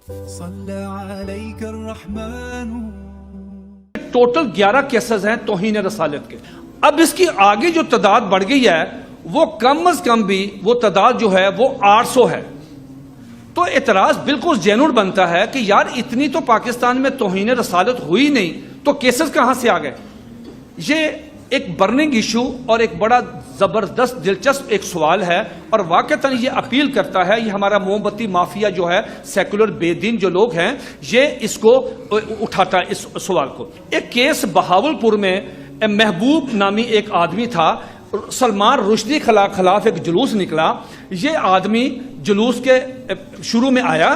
صلی علیک الرحمن. ٹوٹل 11 کیسز ہیں توہین رسالت کے. اب اس کی آگے جو تعداد بڑھ گئی ہے وہ کم از کم بھی وہ تعداد جو ہے وہ 800 ہے. تو اعتراض بالکل جینون بنتا ہے کہ یار اتنی تو پاکستان میں توہین رسالت ہوئی نہیں تو کیسز کہاں سے آ گئے. یہ ایک برننگ ایشو اور ایک بڑا زبردست دلچسپ ایک سوال ہے اور واقعتاً یہ اپیل کرتا ہے, یہ ہمارا موم بتی مافیا جو ہے سیکولر بے دین جو لوگ ہیں یہ اس کو اٹھاتا ہے اس سوال کو. ایک کیس بہاولپور میں محبوب نامی ایک آدمی تھا, سلمان رشدی خلاف ایک جلوس نکلا. یہ آدمی جلوس کے شروع میں آیا,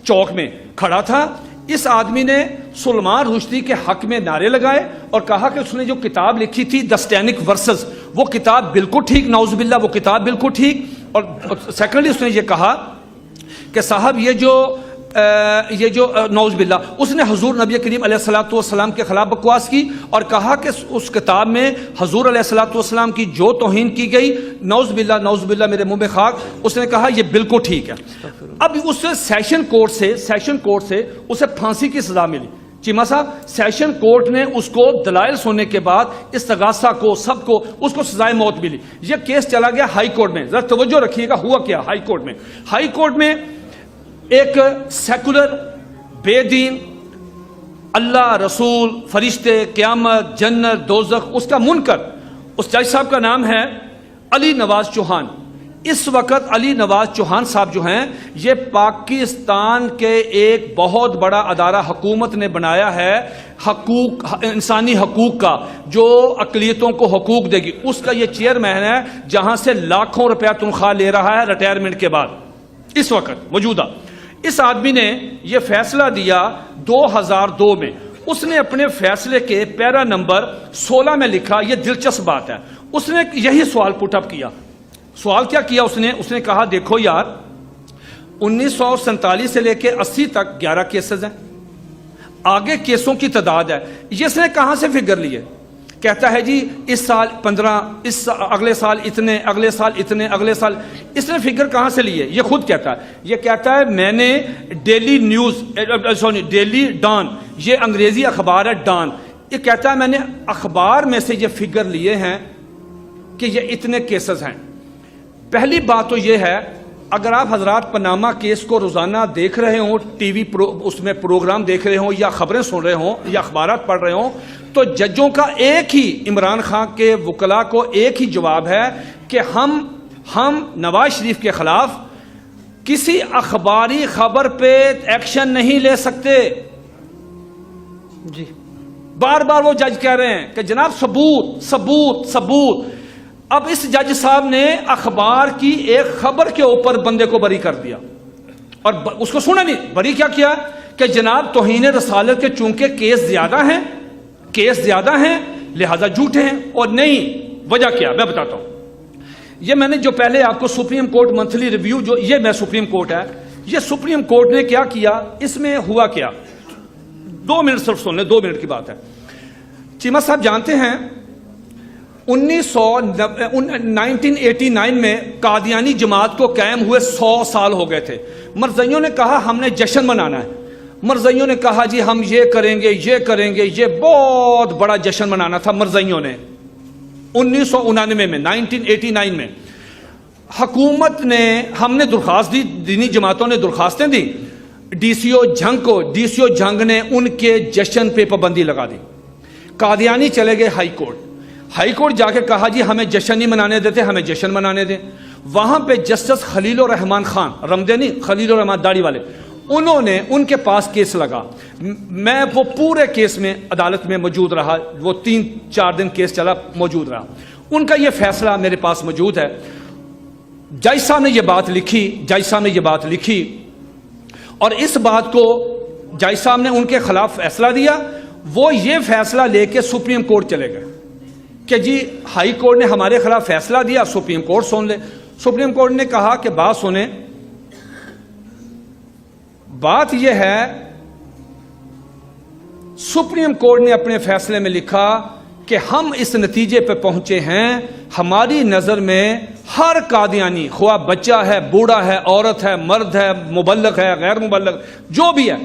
چوک میں کھڑا تھا. اس آدمی نے سلمان رشدی کے حق میں نعرے لگائے اور کہا کہ اس نے جو کتاب لکھی تھی دی سٹینک ورسز, وہ کتاب بالکل ٹھیک, نعوذ باللہ وہ کتاب بالکل ٹھیک. اور سیکنڈلی اس نے یہ کہا کہ صاحب یہ جو نعوذ باللہ اس نے حضور نبی کریم علیہ الصلوۃ والسلام کے خلاف بکواس کی اور کہا کہ اس کتاب میں حضور علیہ الصلوۃ والسلام کی جو توہین کی گئی نعوذ باللہ میرے منہ میں خاک, اس نے کہا یہ بالکل ٹھیک ہے. اب اس سیشن کورٹ سے اسے پھانسی کی سزا ملی. چیمہ صاحب سیشن کورٹ نے اس کو دلائل سننے کے بعد استغاثہ کو سب کو اس کو سزائے موت ملی. یہ کیس چلا گیا ہائی کورٹ میں. ذرا توجہ رکھیے گا ہوا کیا ہائی کورٹ میں ایک سیکولر بے دین اللہ رسول فرشتے قیامت جنت دوزخ اس کا منکر, اس جج صاحب کا نام ہے علی نواز چوہان. اس وقت علی نواز چوہان صاحب جو ہیں یہ پاکستان کے ایک بہت بڑا ادارہ حکومت نے بنایا ہے انسانی حقوق کا, جو اقلیتوں کو حقوق دے گی, اس کا یہ چیئرمین ہے جہاں سے لاکھوں روپیہ تنخواہ لے رہا ہے ریٹائرمنٹ کے بعد اس وقت موجودہ. اس آدمی نے یہ فیصلہ دیا 2002 میں. اس نے اپنے فیصلے کے پیرا نمبر 16 میں لکھا, یہ دلچسپ بات ہے, اس نے یہی سوال پٹ اپ کیا. سوال کیا کیا اس نے کہا دیکھو یار 1947 سے لے کے 80 تک 11 کیسز ہیں, آگے کیسوں کی تعداد ہے, یہ اس نے کہاں سے فگر لیے. کہتا ہے جی اس سال 15, اگلے سال اتنے, اگلے سال اتنے, اگلے سال. اس نے فگر کہاں سے لیے یہ خود کہتا ہے. یہ کہتا ہے میں نے ڈیلی ڈان, یہ انگریزی اخبار ہے ڈان, یہ کہتا ہے میں نے اخبار میں سے یہ فگر لیے ہیں کہ یہ اتنے کیسز ہیں. پہلی بات تو یہ ہے اگر آپ حضرات پاناما کیس کو روزانہ دیکھ رہے ہوں, ٹی وی اس میں پروگرام دیکھ رہے ہوں یا خبریں سن رہے ہوں یا اخبارات پڑھ رہے ہوں, تو ججوں کا ایک ہی, عمران خان کے وکلاء کو ایک ہی جواب ہے کہ ہم نواز شریف کے خلاف کسی اخباری خبر پہ ایکشن نہیں لے سکتے. جی بار بار وہ جج کہہ رہے ہیں کہ جناب ثبوت. اب اس جج صاحب نے اخبار کی ایک خبر کے اوپر بندے کو بری کر دیا اور اس کو سنا نہیں, بری کیا کہ جناب توہین رسالت کے چونکہ کیس زیادہ ہیں لہذا جھوٹے ہیں. اور نہیں وجہ کیا میں بتاتا ہوں. یہ میں نے جو پہلے آپ کو سپریم کورٹ منتھلی ریویو جو یہ میں سپریم کورٹ ہے, یہ سپریم کورٹ نے کیا اس میں ہوا کیا, 2 منٹ صرف سن لیں, 2 منٹ کی بات ہے. چیمہ صاحب جانتے ہیں 1989 میں قادیانی جماعت کو قائم ہوئے 100 سال ہو گئے تھے. مرزائیوں نے کہا ہم نے جشن منانا ہے. مرزائیوں نے کہا جی ہم یہ کریں گے, یہ بہت بڑا جشن منانا تھا مرزائیوں نے. 1999 میں 1989 میں حکومت نے, ہم نے درخواست دی, دینی جماعتوں نے درخواستیں دی ڈی سی او جھنگ نے ان کے جشن پہ پابندی لگا دی. قادیانی چلے گئے ہائی کورٹ جا کے کہا جی ہمیں جشن نہیں منانے دیتے, ہمیں جشن منانے دیں. وہاں پہ جسٹس خلیل الرحمان خان رمدینی, خلیل الرحمان داڑھی والے, انہوں نے ان کے پاس کیس لگا. میں وہ پورے کیس میں عدالت میں موجود رہا, وہ 3-4 دن کیس چلا, موجود رہا. ان کا یہ فیصلہ میرے پاس موجود ہے. جج صاحب نے یہ بات لکھی اور اس بات کو جج صاحب نے ان کے خلاف فیصلہ دیا. وہ یہ فیصلہ لے کے سپریم کورٹ چلے گئے کہ جی ہائی کورٹ نے ہمارے خلاف فیصلہ دیا, سپریم کورٹ سن لے. سپریم کورٹ نے کہا کہ بات سنیں, بات یہ ہے سپریم کورٹ نے اپنے فیصلے میں لکھا کہ ہم اس نتیجے پہ پہنچے ہیں, ہماری نظر میں ہر قادیانی، خواہ بچہ ہے، بوڑھا ہے، عورت ہے، مرد ہے، مبلغ ہے، غیر مبلغ، جو بھی ہے،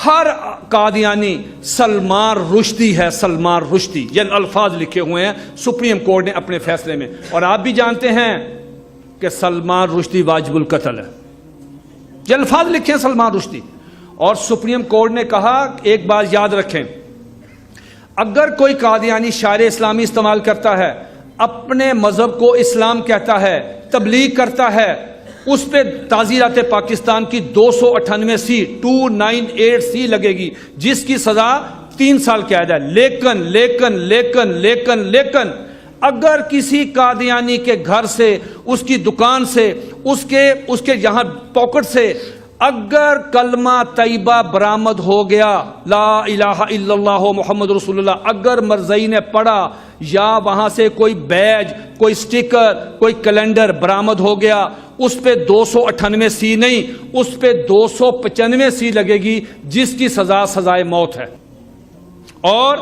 ہر قادیانی سلمان رشدی ہے، سلمان رشدی، یہ الفاظ لکھے ہوئے ہیں سپریم کورٹ نے اپنے فیصلے میں. اور آپ بھی جانتے ہیں کہ سلمان رشدی واجب القتل ہے، یہ الفاظ لکھے ہیں سلمان رشدی. اور سپریم کورٹ نے کہا ایک بات یاد رکھیں، اگر کوئی قادیانی شعار اسلامی استعمال کرتا ہے، اپنے مذہب کو اسلام کہتا ہے، تبلیغ کرتا ہے، اس پہ تعزیرات پاکستان کی 298 سی 298 سی لگے گی، جس کی سزا 3 سال قید ہے. لیکن لیکن لیکن لیکن لیکن اگر کسی قادیانی کے گھر سے، اس کی دکان سے، اس کے یہاں پاکٹ سے اگر کلمہ طیبہ برآمد ہو گیا، لا الہ الا اللہ محمد رسول اللہ، اگر مرزئی نے پڑھا، یا وہاں سے کوئی بیج، کوئی سٹیکر، کوئی کیلنڈر برآمد ہو گیا، اس پہ 298 سی نہیں، اس پہ 295 سی لگے گی، جس کی سزا سزائے موت ہے. اور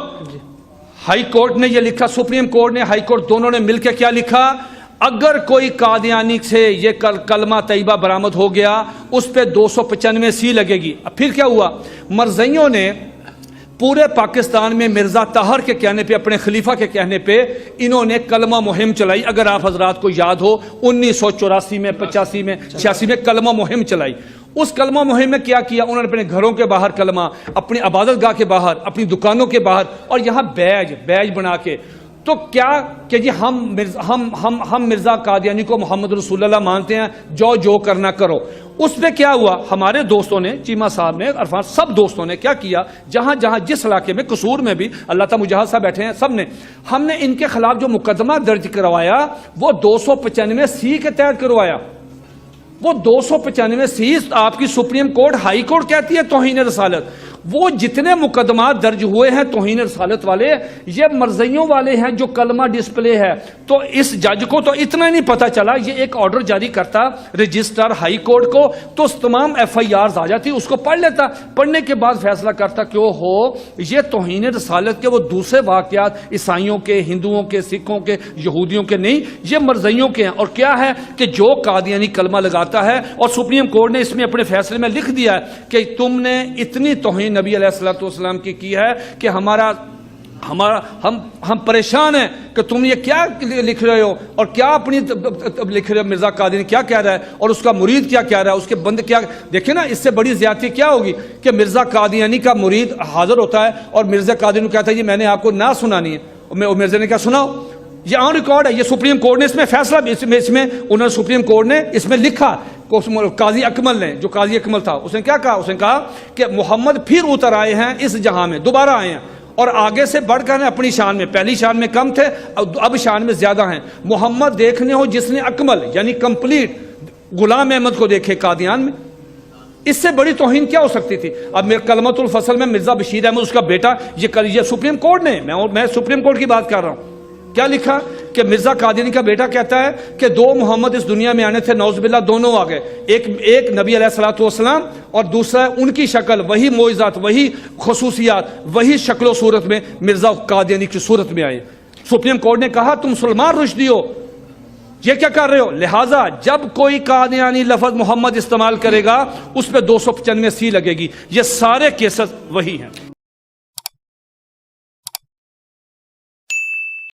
ہائی کورٹ نے یہ لکھا، سپریم کورٹ نے، ہائی کورٹ دونوں نے مل کے کیا لکھا، اگر کوئی قادیانی سے یہ کلمہ طیبہ برآمد ہو گیا، اس پہ 295 سی لگے گی. اب پھر کیا ہوا، مرزائیوں نے پورے پاکستان میں مرزا طاہر کے کہنے پہ، اپنے خلیفہ کے کہنے پہ، انہوں نے کلمہ مہم چلائی. اگر آپ حضرات کو یاد ہو 1984 میں، 85 میں، 86 میں کلمہ مہم چلائی. اس کلمہ مہم میں کیا کیا، انہوں نے اپنے گھروں کے باہر کلمہ، اپنی عبادت گاہ کے باہر، اپنی دکانوں کے باہر، اور یہاں بیج بنا کے. تو کیا کہ جی ہم مرزا قادیانی کو محمد رسول اللہ مانتے ہیں، جو کرنا کرو. اس پہ کیا ہوا، ہمارے دوستوں نے، چیمہ صاحب نے، عرفان، سب دوستوں نے کیا کیا، جہاں جس علاقے میں، قصور میں بھی، اللہ تعالیٰ مجاہد صاحب بیٹھے ہیں، سب نے، ہم نے ان کے خلاف جو مقدمہ درج کروایا وہ 295 سی کے تحت کروایا. وہ 295 سی آپ کی سپریم کورٹ، ہائی کورٹ کہتی ہے توہین رسالت. وہ جتنے مقدمات درج ہوئے ہیں توہین رسالت والے، یہ مرزائیوں والے ہیں جو کلمہ ڈسپلے ہے. تو اس جج کو تو اتنا نہیں پتا چلا، یہ ایک آرڈر جاری کرتا رجسٹر ہائی کورٹ کو، تو تمام ایف آئی آرز آ جاتی، اس کو پڑھ لیتا، پڑھنے کے بعد فیصلہ کرتا کہ ہو یہ توہین رسالت کے وہ دوسرے واقعات عیسائیوں کے، ہندوؤں کے، سکھوں کے، یہودیوں کے نہیں، یہ مرزائیوں کے ہیں. اور کیا ہے کہ جو قادیانی کلمہ لگاتا ہے، اور سپریم کورٹ نے اس میں اپنے فیصلے میں لکھ دیا ہے کہ تم نے اتنی توہین نبی علیہ الصلوۃ والسلام کی ہے کہ ہم پریشان ہیں کہ تم یہ کیا لکھ رہے ہو، اور کیا اپنی لکھ رہے ہو، مرزا قادیانی کیا کہہ رہا ہے، اور اس کا مرید کیا کہہ رہا ہے، اس کے بند کیا. دیکھیں نا، اس سے بڑی زیادتی کیا ہوگی کہ مرزا قادیانی کا مرید حاضر ہوتا ہے اور مرزا قادیانی کہتا ہے یہ میں نے آپ کو نہ سنانی ہے، اور مرزا نے کہا سناؤ. یہ آن ریکارڈ ہے، یہ سپریم کورٹ نے اس میں فیصلہ، اس میں انہوں نے سپریم کورٹ نے اس میں لکھا، قاضی اکمل نے، جو قاضی اکمل تھا، اس نے کیا کہا، اس نے کہا کہ محمد پھر اتر آئے ہیں اس جہاں میں، دوبارہ آئے ہیں، اور آگے سے بڑھ کر اپنی شان میں، پہلی شان میں کم تھے، اب شان میں زیادہ ہیں. محمد دیکھنے ہو جس نے اکمل یعنی کمپلیٹ غلام احمد کو دیکھے قادیان میں. اس سے بڑی توہین کیا ہو سکتی تھی. اب کلمۃ الفصل میں مرزا بشیر احمد، اس کا بیٹا، یہ سپریم کورٹ نے، میں سپریم کورٹ کی بات کر رہا ہوں، کیا لکھا کہ مرزا قادیانی کا بیٹا کہتا ہے کہ 2 محمد اس دنیا میں آنے تھے، نعوذ باللہ دونوں آ گئے، ایک نبی علیہ الصلوۃ والسلام، اور دوسرا ان کی شکل، وہی معجزات، وہی خصوصیات، وہی شکل و صورت میں مرزا قادیانی کی صورت میں آئے. سپریم کورٹ نے کہا تم سلمان رشدی ہو، یہ کیا کر رہے ہو، لہٰذا جب کوئی قادیانی لفظ محمد استعمال کرے گا اس پہ 295 سی لگے گی. یہ سارے کیسز وہی ہیں.